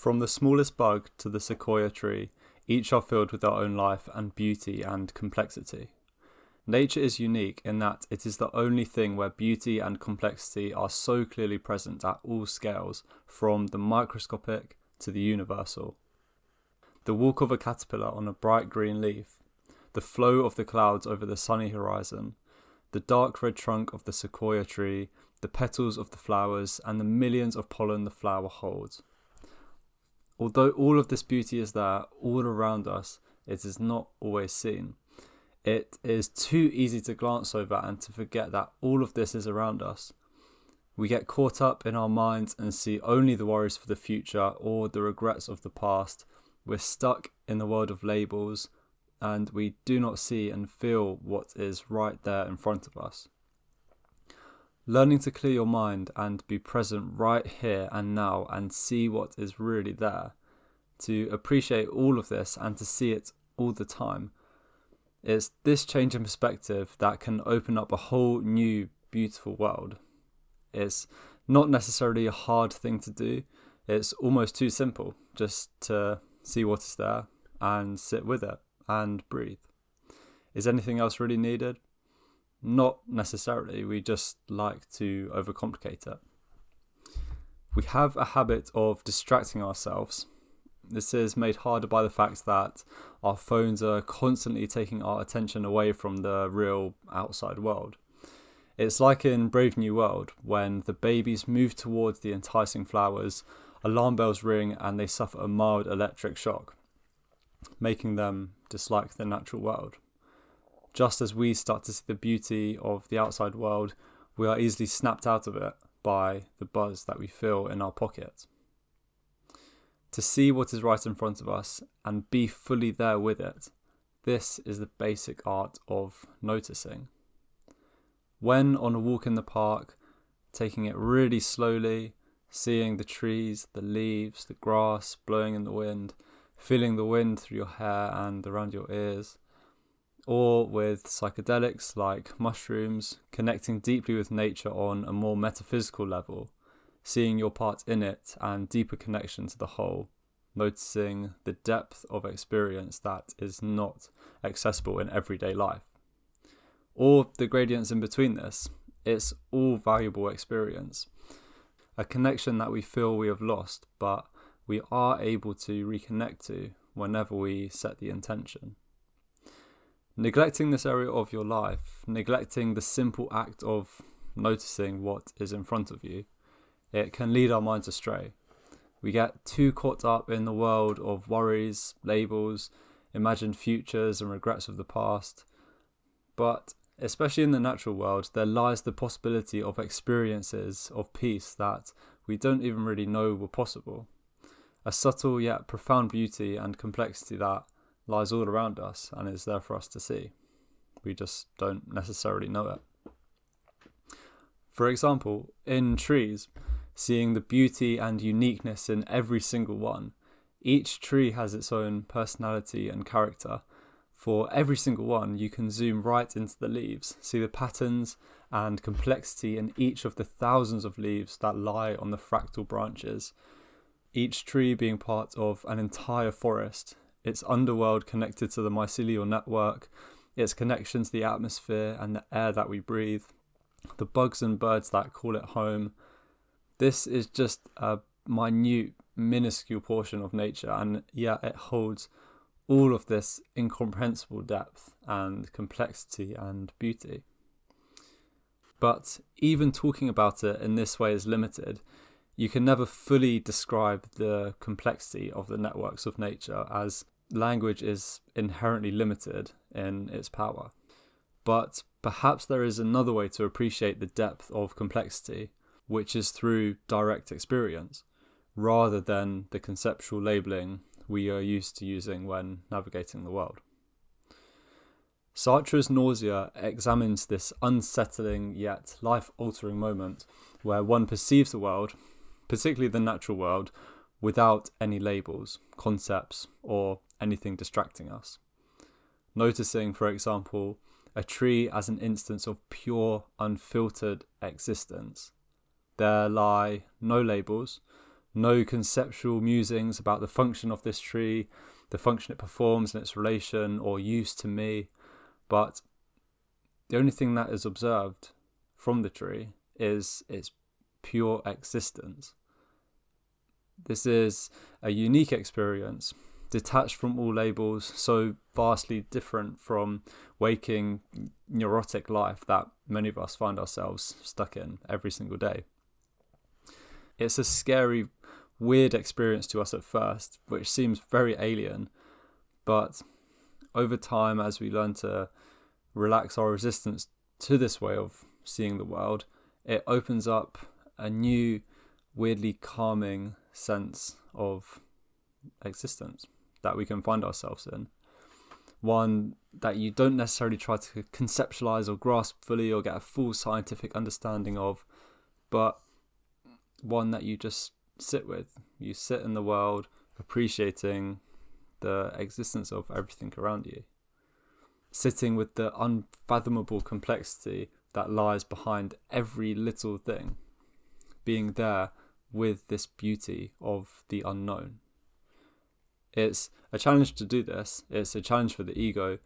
From the smallest bug to the sequoia tree, each are filled with their own life and beauty and complexity. Nature is unique in that it is the only thing where beauty and complexity are so clearly present at all scales, from the microscopic to the universal. The walk of a caterpillar on a bright green leaf, the flow of the clouds over the sunny horizon, the dark red trunk of the sequoia tree, the petals of the flowers, and the millions of pollen the flower holds. Although all of this beauty is there, all around us, it is not always seen. It is too easy to glance over and to forget that all of this is around us. We get caught up in our minds and see only the worries for the future or the regrets of the past. We're stuck in the world of labels, and we do not see and feel what is right there in front of us. Learning to clear your mind and be present right here and now and see what is really there, to appreciate all of this and to see it all the time. It's this change in perspective that can open up a whole new beautiful world. It's not necessarily a hard thing to do. It's almost too simple just to see what is there and sit with it and breathe. Is anything else really needed? Not necessarily. We just like to overcomplicate it. We have a habit of distracting ourselves. This is made harder by the fact that our phones are constantly taking our attention away from the real outside world. It's like in Brave New World, when the babies move towards the enticing flowers, alarm bells ring and they suffer a mild electric shock, making them dislike the natural world. Just as we start to see the beauty of the outside world, we are easily snapped out of it by the buzz that we feel in our pocket. To see what is right in front of us and be fully there with it, this is the basic art of noticing. When on a walk in the park, taking it really slowly, seeing the trees, the leaves, the grass blowing in the wind, feeling the wind through your hair and around your ears, or with psychedelics like mushrooms, connecting deeply with nature on a more metaphysical level, seeing your part in it and deeper connection to the whole, noticing the depth of experience that is not accessible in everyday life. Or the gradients in between this, it's all valuable experience. A connection that we feel we have lost, but we are able to reconnect to whenever we set the intention. Neglecting this area of your life, neglecting the simple act of noticing what is in front of you, it can lead our minds astray. We get too caught up in the world of worries, labels, imagined futures and regrets of the past. But especially in the natural world, there lies the possibility of experiences of peace that we don't even really know were possible. A subtle yet profound beauty and complexity that lies all around us and is there for us to see. We just don't necessarily know it. For example, in trees, seeing the beauty and uniqueness in every single one. Each tree has its own personality and character. For every single one, you can zoom right into the leaves, see the patterns and complexity in each of the thousands of leaves that lie on the fractal branches. Each tree being part of an entire forest, its underworld connected to the mycelial network, its connection to the atmosphere and the air that we breathe, the bugs and birds that call it home. This is just a minute, minuscule portion of nature, and yet it holds all of this incomprehensible depth and complexity and beauty. But even talking about it in this way is limited. You can never fully describe the complexity of the networks of nature, as language is inherently limited in its power. But perhaps there is another way to appreciate the depth of complexity, which is through direct experience, rather than the conceptual labeling we are used to using when navigating the world. Sartre's Nausea examines this unsettling yet life-altering moment where one perceives the world, particularly the natural world, without any labels, concepts, or anything distracting us. Noticing, for example, a tree as an instance of pure, unfiltered existence. There lie no labels, no conceptual musings about the function of this tree, the function it performs and its relation or use to me, but the only thing that is observed from the tree is its pure existence. This is a unique experience, detached from all labels, so vastly different from waking, neurotic life that many of us find ourselves stuck in every single day. It's a scary, weird experience to us at first, which seems very alien, but over time, as we learn to relax our resistance to this way of seeing the world, it opens up a new, weirdly calming sense of existence that we can find ourselves in. One that you don't necessarily try to conceptualize or grasp fully or get a full scientific understanding of, but one that you just sit with. You sit in the world appreciating the existence of everything around you. Sitting with the unfathomable complexity that lies behind every little thing. Being there with this beauty of the unknown. It's a challenge to do this. It's a challenge for the ego,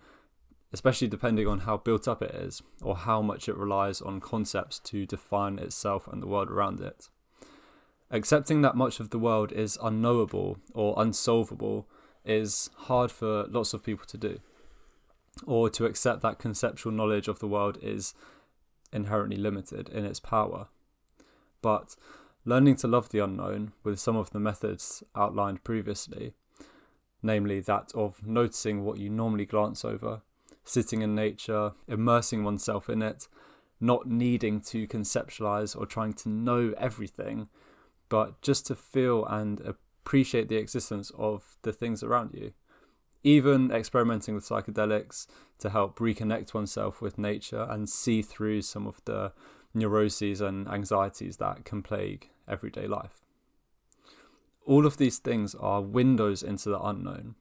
especially depending on how built up it is or how much it relies on concepts to define itself and the world around it. Accepting that much of the world is unknowable or unsolvable is hard for lots of people to do. Or to accept that conceptual knowledge of the world is inherently limited in its power. But learning to love the unknown with some of the methods outlined previously, namely that of noticing what you normally glance over, sitting in nature, immersing oneself in it, not needing to conceptualize or trying to know everything, but just to feel and appreciate the existence of the things around you. Even experimenting with psychedelics to help reconnect oneself with nature and see through some of the neuroses and anxieties that can plague everyday life. All of these things are windows into the unknown,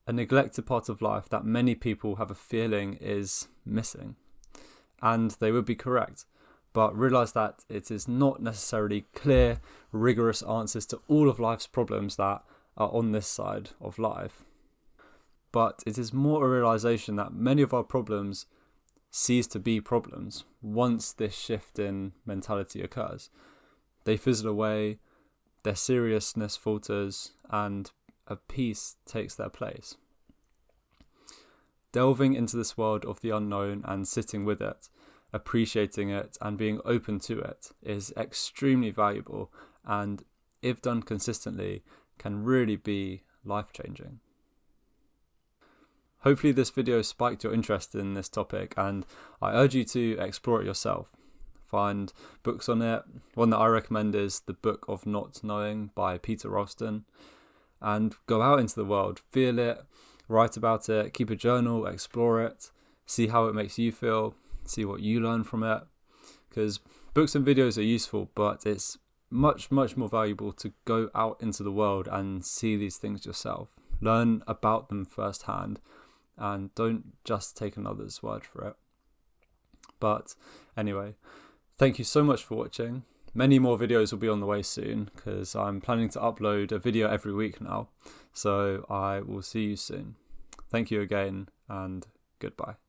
a neglected part of life that many people have a feeling is missing. And they would be correct, but realize that it is not necessarily clear, rigorous answers to all of life's problems that are on this side of life. But it is more a realization that many of our problems cease to be problems once this shift in mentality occurs. They fizzle away, their seriousness falters, and a peace takes their place. Delving into this world of the unknown and sitting with it, appreciating it and being open to it is extremely valuable, and if done consistently, can really be life-changing. Hopefully this video spiked your interest in this topic, and I urge you to explore it yourself. Find books on it. One that I recommend is The Book of Not Knowing by Peter Ralston. And go out into the world, feel it, write about it, keep a journal, explore it, see how it makes you feel, see what you learn from it. Because books and videos are useful, but it's much, much more valuable to go out into the world and see these things yourself. Learn about them firsthand. And don't just take another's word for it. But anyway, thank you so much for watching. Many more videos will be on the way soon because I'm planning to upload a video every week now. So I will see you soon. Thank you again and goodbye.